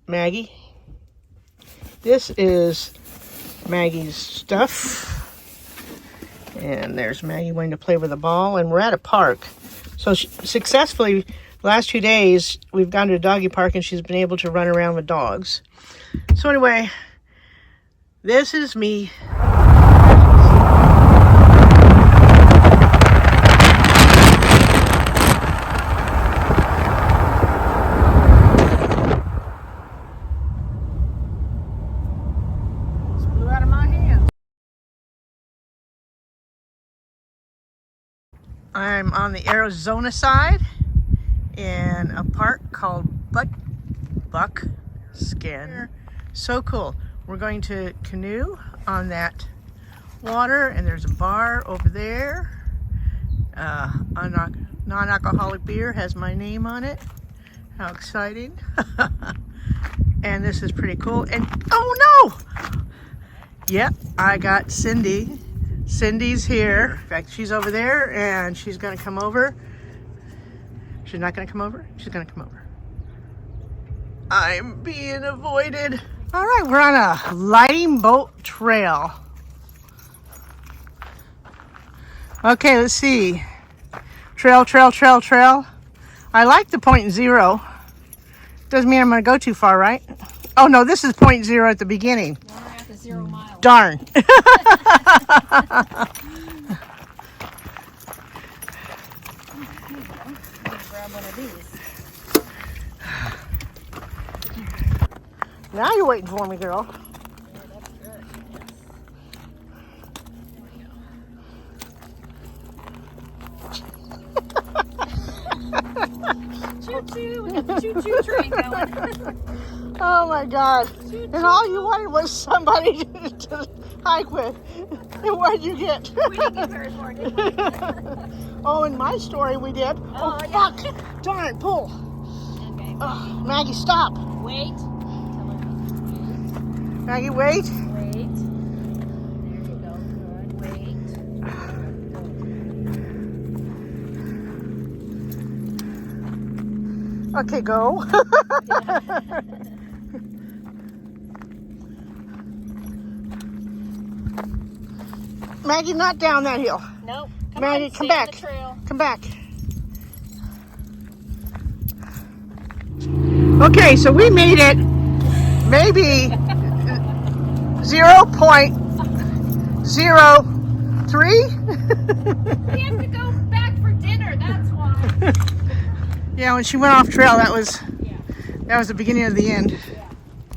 Maggie. This is Maggie's stuff. And there's Maggie wanting to play with a ball. And we're at a park. So successfully, the last 2 days, we've gone to a doggy park and she's been able to run around with dogs. So anyway, this is me. I'm on the Arizona side in a park called Buckskin. So cool. We're going to canoe on that water, and there's a bar over there. Non-alcoholic beer has my name on it. How exciting. And this is pretty cool. And oh no! Yep, I got Cindy. Cindy's here. In fact, she's over there and she's gonna come over. She's not gonna come over? She's gonna come over. I'm being avoided. All right, we're on a lighting boat trail. Okay, let's see. Trail. I like the 0.0. Doesn't mean I'm gonna go too far, right? Oh no, this is 0.0 at the beginning. Well, we're at the 0 mile. Darn. Grab one of these. Now you're waiting for me, girl. Yeah, that's good. Yes. Choo-choo. We got the choo-choo train going. Oh my God. Choo-choo. And all you wanted was somebody to hike with. And what'd you get? We didn't get very far, did we? Oh, in my story we did. Oh, fuck. Darn, pull. Okay. Oh, Maggie, stop. Wait. Maggie, wait. Wait. There you go. Good. Wait. Okay, go. Maggie, not down that hill. Nope. Maggie, come back. Come back. Okay, so we made it maybe 0.03. We have to go back for dinner, that's why. Yeah, when she went off trail, that was the beginning of the end.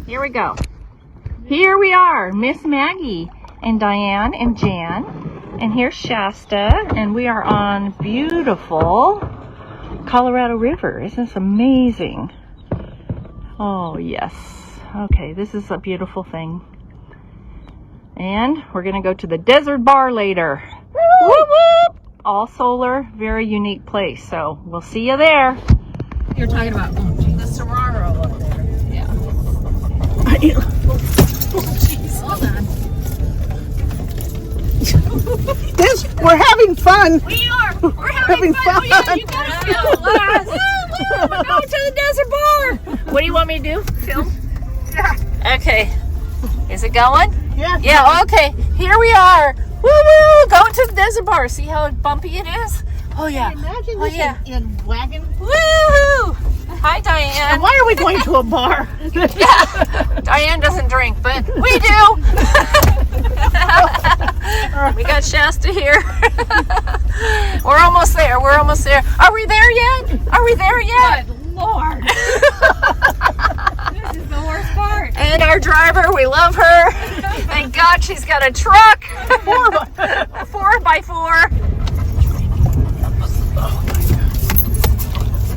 Here we go. Here we are, Miss Maggie and Diane and Jan. And here's Shasta, and we are on beautiful Colorado River. Isn't this amazing? Oh, yes. Okay, this is a beautiful thing. And we're going to go to the Desert Bar later. Woo! Whoop, whoop! All solar, very unique place. So we'll see you there. You're talking about the Saguaro up there. Yeah. Hold on. We're having fun. We are. We're having fun. Oh, yeah, you gotta film. We're going to the Desert Bar. What do you want me to do? Film? Yeah. Okay. Is it going? Yeah. Yeah, okay. Here we are. Woo woo! Going to the Desert Bar. See how bumpy it is? Oh, yeah. Imagine Oh, this yeah. in wagon. Woo! Hi, Diane. And why are we going to a bar? Yeah. Diane doesn't drink, but we do. We got Shasta here. We're almost there. We're almost there. Are we there yet? Are we there yet? Good Lord. This is the worst part. And our driver, we love her. Thank God she's got a truck. 4x4.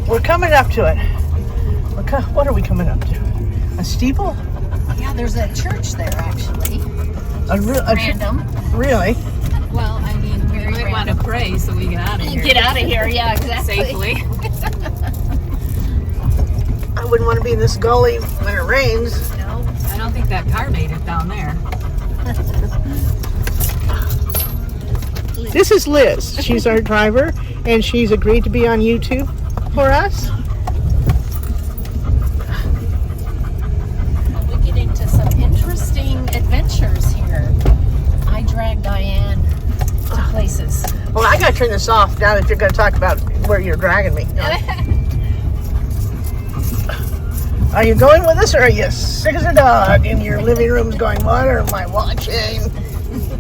We're coming up to it. What are we coming up to? A steeple? Yeah, there's a church there actually. Random. Really? Well, I mean, very We might want to pray so we get out of here. Get out of here, yeah, exactly. Safely. I wouldn't want to be in this gully when it rains. No. I don't think that car made it down there. This is Liz. She's our driver, and she's agreed to be on YouTube for us. gotta turn this off now that you're gonna talk about where you're dragging me. Are you going with us, or are you sick as a dog in your living room's going, what am I watching?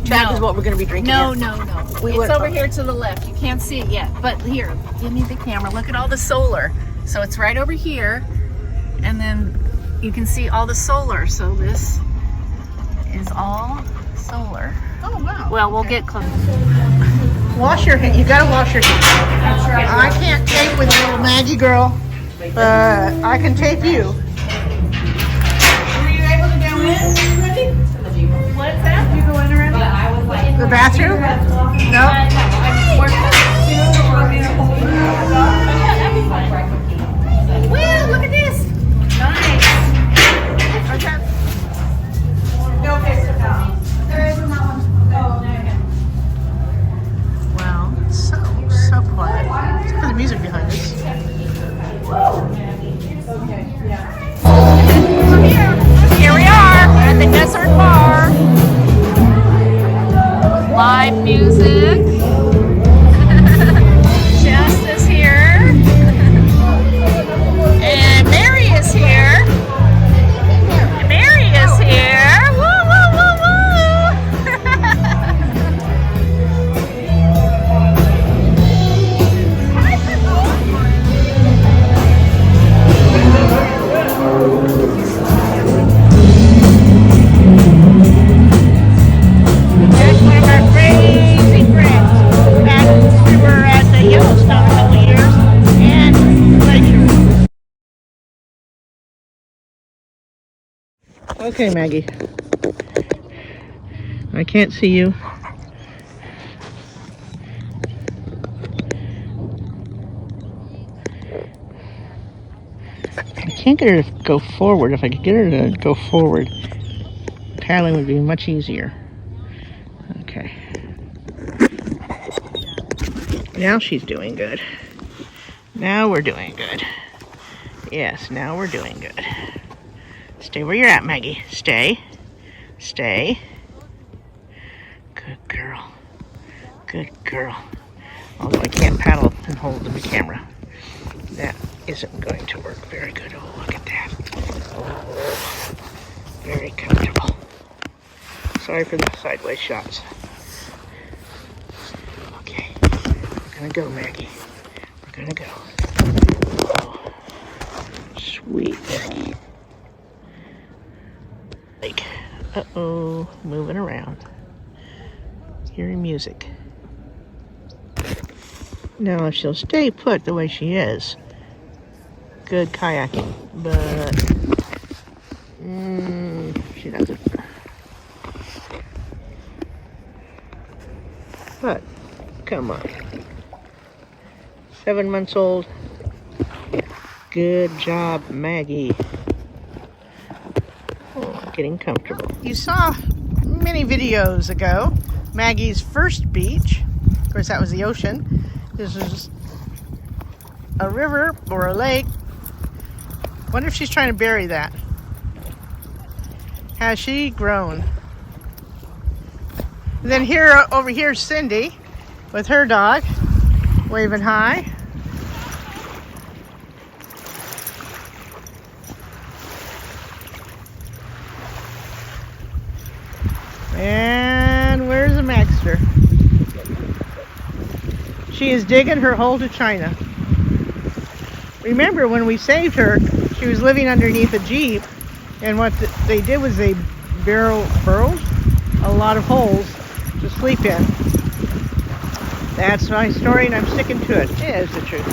That is what we're gonna be drinking. No, here. no, no. We It's went- over here to the left. You can't see it yet. But here, give me the camera. Look at all the solar. So it's right over here. And then you can see all the solar. So this is all solar. Oh, wow. Well, we'll get close. Wash your hands. You gotta wash your hands. I can't tape with little Maggie girl, but I can tape you. Were you able to go in already? What's that? You go in already? The bathroom? No? Well, look at this. Nice. Okay. Wow, it's so quiet. Except for the music behind us. Here we are at the Desert Bar. Live music. Shasta's here. And Mary is here. Mary is here. Woo, woo, woo, woo. That's one of our crazy friends. We were at the Yellowstone a couple years and Glacier. Okay, Maggie. I can't see you. I can't get her to go forward. If I could get her to go forward, paddling would be much easier. Okay. Now she's doing good. Now we're doing good. Yes, now we're doing good. Stay where you're at, Maggie. Stay. Stay. Good girl. Good girl. Although I can't paddle and hold the camera. That isn't going to work very good. Oh, look at that. Oh, very comfortable. Sorry for the sideways shots. Okay. We're gonna go, Maggie. We're gonna go. Oh, sweet Maggie. Like, uh-oh, moving around. Hearing music. Now, if she'll stay put the way she is, good kayaking, but she doesn't. But, come on. 7 months old. Good job, Maggie. Oh, getting comfortable. You saw many videos ago Maggie's first beach. Of course, that was the ocean. This is a river or a lake. Wonder if she's trying to bury that. Has she grown? And then here, over here, Cindy with her dog, waving hi. And where's the Magster? She is digging her hole to China. Remember when we saved her, she was living underneath a Jeep, and what they did was they burrowed a lot of holes to sleep in. That's my story, and I'm sticking to it. It is the truth.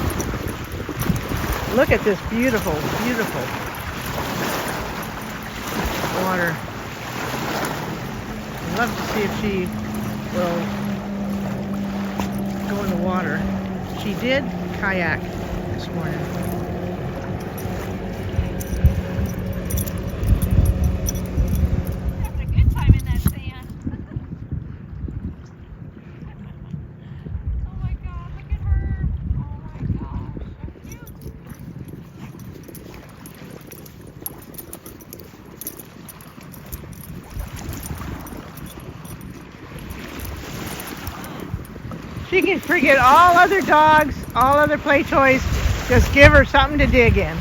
Look at this beautiful, beautiful water. I'd love to see if she will go in the water. She did kayak this morning. Having a good time in that sand. Oh my God, look at her. Oh my gosh, so cute. She can forget all other dogs, all other play toys. Just give her something to dig in.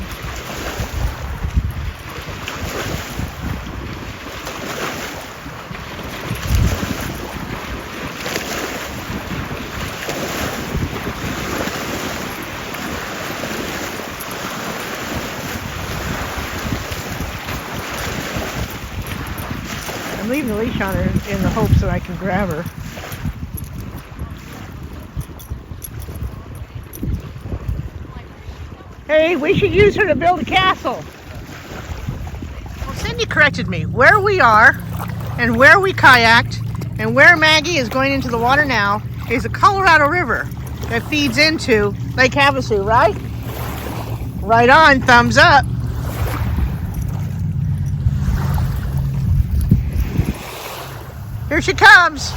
I'm leaving the leash on her in the hopes that I can grab her. Hey, we should use her to build a castle. Well, Cindy corrected me. Where we are and where we kayaked and where Maggie is going into the water now is the Colorado River that feeds into Lake Havasu, right? Right on, thumbs up. Here she comes.